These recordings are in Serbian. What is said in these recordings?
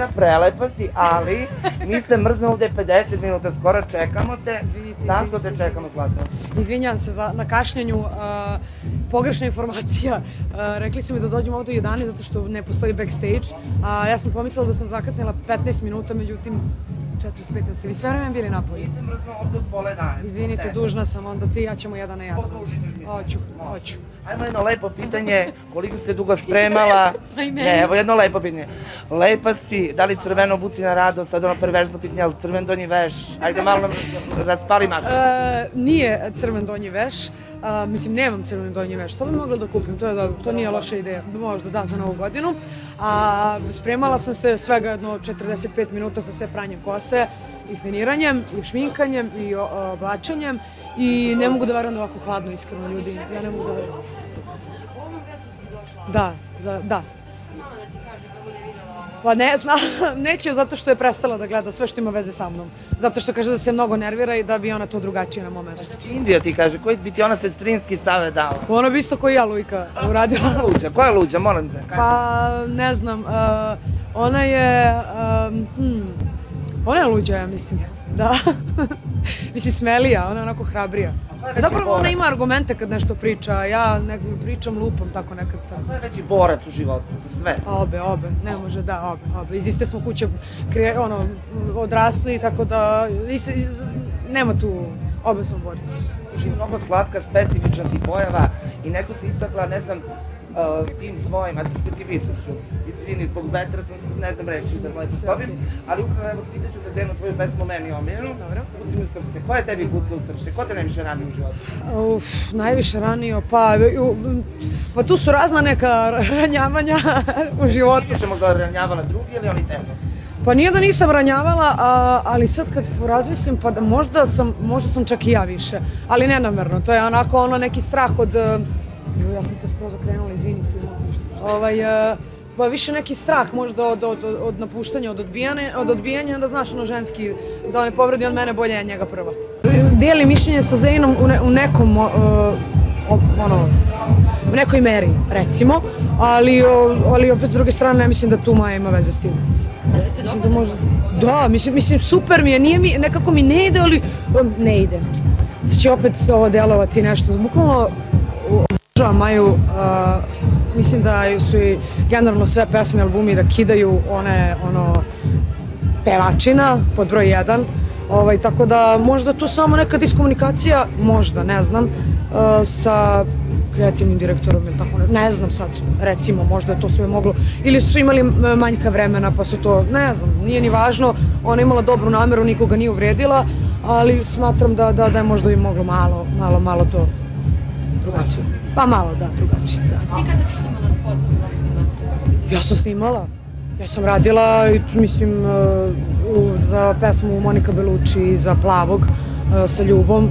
Zlata, prelepa si, ali mi se mrzne ovde 50 minuta, skoro čekamo te. Zašto te čekamo, Zlata? Izvinjam se na kašnjenju, pogrešna informacija. Rekli su mi da dođem ovde u 11 zato što ne postoji backstage, a ja sam pomislila da sam zakasnila 15 minuta, međutim 45, da ste vi sve vreme bili napolje. Mi se mrzno ovde od pola 11. Izvinite, dužna sam, onda ti i ja ćemo jedan na jedan. Podužit ćeš mi. Hoću. Ajmo jedno lepo pitanje, koliko se dugo spremala? Ne, evo jedno lepo pitanje. Lepa si, da li crveno obuci na rado, sad ono perverzno pitanje, ali crven donji veš? Ajde malo nam raspali mašinu. Nije crven donji veš, mislim nemam crven donji veš, to bi mogla da kupim, to nije loša ideja, možda da za novu godinu. Spremala sam se svega jedno 45 minuta sa sve pranjem kose i finiranjem, i šminkanjem, i oblačenjem i ne mogu da verujem da ovako hladno, iskreno ljudi, ja ne mogu da verujem. Ovom vresu si došla? Da. Mama da ti kaže kako ne videla ovo? Pa ne znam, neće zato što je prestala da gleda sve što ima veze sa mnom. Zato što kaže da se mnogo nervira i da bi ona to drugačije na mom mestu. Znači Indija ti kaže, koji bi ti ona sestrinski savjet dala? Ona bi isto koji ja, Lujka, uradila. Koja je luđa, moram te kažem. Pa ne znam, ona je luđa, ja mislim, da. Mislim, smelija, ona je onako hrabrija. Zapravo ona ima argumente kad nešto priča, ja pričam lupom tako nekad. Ko je veći borac u životu, za sve? Obe, ne može, da, obe. Iz iste smo kuće odrasli, tako da nema tu, obe smo borci. Mnogo slatka, specifična si pojava i neko se istakla, ne znam, tim svojim, a tu specifičnošću. Izvini, zbog vetra sam, ne znam reći da lepo pobim, ali upravo evo pitaću te za jednu tvoju pesmu meni omiljenu. Kuci mi u srce. Ko je tebi kuca u srce? Ko te najviše rani u životu? Najviše ranio, pa tu su razna neka ranjavanja u životu. Više možda ranjavala drugi ili oni tebe? Pa nije da nisam ranjavala, ali sad kad razmislim, pa možda sam čak i ja više, ali nenamerno. To je onako neki strah od... Ja sam se skroz okrenula, izvini se. Pa više neki strah možda od napuštanja, od odbijanja, onda znaš ono ženski, da ne povredi on mene, bolje ja njega prva. Dijelim mišljenje sa Zainom u nekom, u nekoj meri, recimo, ali opet s druge strane ne mislim da tu Maja ima veze s tim. Mislim da možda... Da, mislim super mi je, nekako mi ne ide, ali ne ide. Sad će opet ovo delovati nešto, bukvalno obožavam Maju, mislim da su i generalno sve pesme i albumi da kidaju pevačina pod broj 1, tako da možda tu samo neka diskomunikacija, možda, ne znam, sa kreativnim direktorom ili tako, ne znam sad, recimo, možda je to sve moglo, ili su imali manjka vremena pa su to, ne znam, nije ni važno, ona je imala dobru nameru, nikoga nije uvredila, ali smatram da je možda i moglo malo to drugačije. Pa malo, da, drugačije, da. Ti kada si snimala spot za Promisnu nastavu? Ja sam snimala. Ja sam radila, mislim, za pesmu Monika Bellucci, za Plavog, sa Ljubom.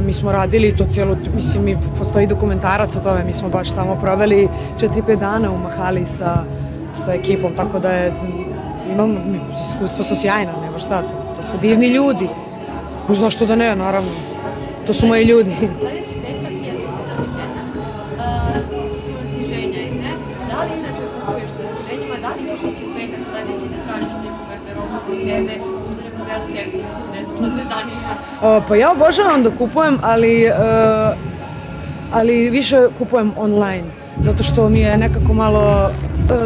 Mi smo radili to cijelo, mislim, postoji dokumentarac o tome, mi smo baš tamo proveli 4-5 dana u Mahali sa ekipom, tako da imam iskustva su sjajna, nema šta to. To su divni ljudi. Zašto da ne, naravno. To su moji ljudi. Sledeći petak je crni petak, tu su razniženja i sve. Da li inače kupuješ na razniženjima, da li ćeš ići u petak sledeći da tražiš neku garderobu za sebe, možda neku belu tehniku, ne znam što te zanima? Pa ja obožavam da kupujem, ali više kupujem online, zato što mi je nekako malo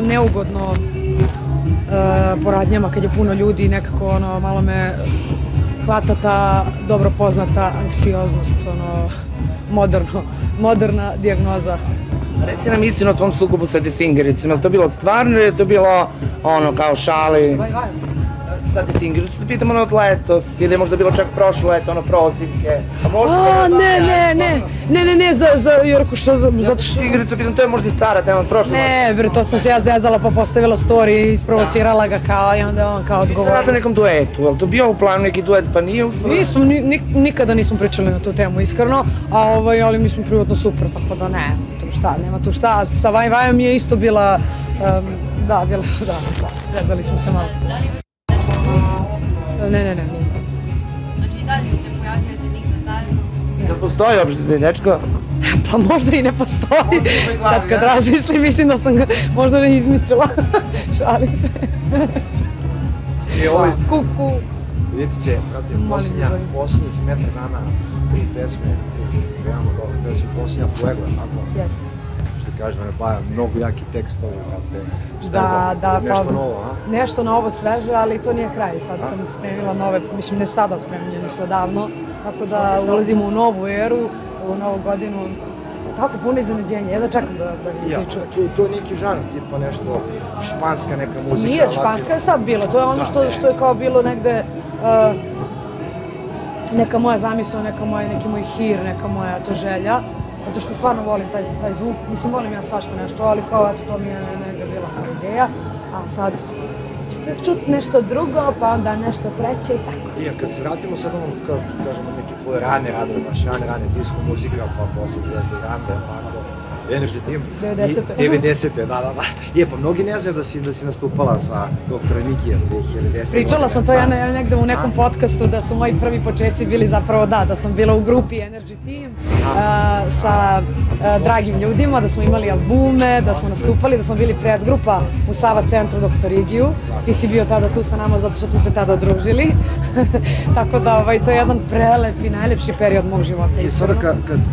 neugodno po radnjama kad je puno ljudi i nekako malo me hvata ta dobro poznata anksioznost, moderna dijagnoza. Reci nam istinu o tvom sukobu sa Desingericom, je li to bilo stvarno ili je to bilo kao šali? Sa Desingericom, da pitamo od letos, ili je možda bilo čak prošlo leto, prozivke? Ne, Jorko, što, zato što... Desingericu pitam, to je možda i stara tema od prošlo leto. Ne, bre, to sam se ja zezala pa postavila story i isprovocirala ga i onda on kao odgovorio. Sada na nekom duetu, je li to bio u planu neki duet pa nije uspio? Nikada nismo pričali na tu temu, iskreno, ali mi smo privatno super, tako da ne, nema tu šta. Sa Vajom je isto bila, da, vezali smo se malo. Ne. Znači i dalje se pojavljujete nigde zajedno? Da postoji uopšte dečko? Pa možda i ne postoji. Sad kad razmislim, mislim da sam ga možda ne izmislila. Šali se. Kuku. Vidite, posljednjih metar dana, 3 pesme, imamo dobro pesme, posljednja Fuego, tako? Jeste. Što kažem, Baja, mnogo jaki tekstovi, Da, nešto novo, a? Nešto novo, sveže, ali to nije kraj. Sad sam spremila nove, mislim ne sada spremljeni su odavno, tako da ulazimo u novu eru, u novu godinu. Tako puno iznenađenja, jedno čekam da čujem. To je neki žanr, tipa nešto španska neka muzika. Nije, španska je sad bilo, to je ono što je kao bilo negde neka moja zamisao, neki moj hir, neka moja to želja. Zato što stvarno volim taj zvuk, mislim volim ja svašta nešto, ali kao eto to mi je negde bila kao ideja. A sad ćete čuti nešto drugo, pa onda nešto treće i tako. I kad se vratimo sad ono, kažemo, neke tvoje rane radove, baš rane disco muzika, pa posle Zvezde i Rande, tako, Energy Team. 90-te, da. Pa mnogi ne znaju da si nastupala sa doktorom Mikijem 2010. Pričala sam to ja negde u nekom podcastu, da su moji prvi početci bili zapravo da sam bila u grupi Energy Team sa dragim ljudima, da smo imali albume, da smo nastupali, da smo bili predgrupa u Sava centru Dr. Igiju. Ti si bio tada tu sa nama zato što smo se tada družili. Tako da to je jedan prelep i najlepši period mog života. I sada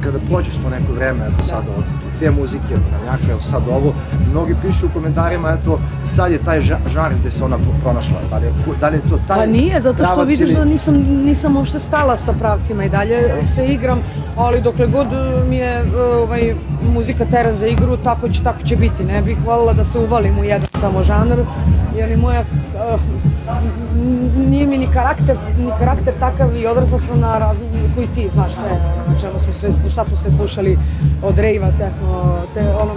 kada pođeš to neko vreme, eto sada od te muzike, Brnjaka, evo sad ovo, mnogi pišu u komentarima, eto, sad je taj žanr gde se ona pronašla, da li je to taj pravac? Pa nije, zato što vidiš da nisam uopšte stala sa pravcima i dalje se igram, ali dokle god mi je muzika teren za igru, tako će biti. Ne bih voljela da se uvalim u jedan samo žanr, jer i moja, nije mi ni karakter takav i odrasla sam na razliku koji ti znaš sve, šta smo sve slušali od rejva,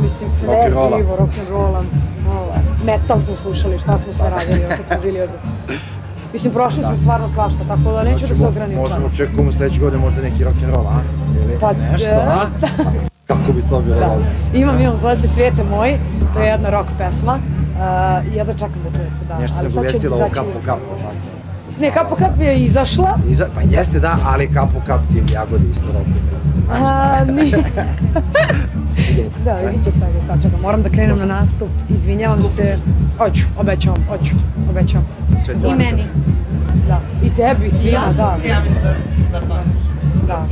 mislim, sve živo, rock'n'rolla, metal smo slušali, šta smo sve radili, kad smo bili od... Mislim, prošli smo stvarno svašta, tako da neću da se ograničam. Možemo očekujemo sledeće godine možda neki rock'n'roll, a? Ili nešto, a? Kako bi to bilo dobro? Imam, zove se Svijete moj, to je jedna rock pesma i jedno čekam da čujete, da. Nešto se uvestila ovo Kap po Kap, tako? Ne, Kap po Kap je izašla. Pa jeste da, ali Kap po Kap tim Jagodi isto rock'n'roll. Nije. Da, vidit će svega sad, čekam, moram da krenem na nastup, izvinjavam se. Hoću, obećavam. I meni. Da, i tebi, svima, da. Ja se javim da zapamtiš. Da.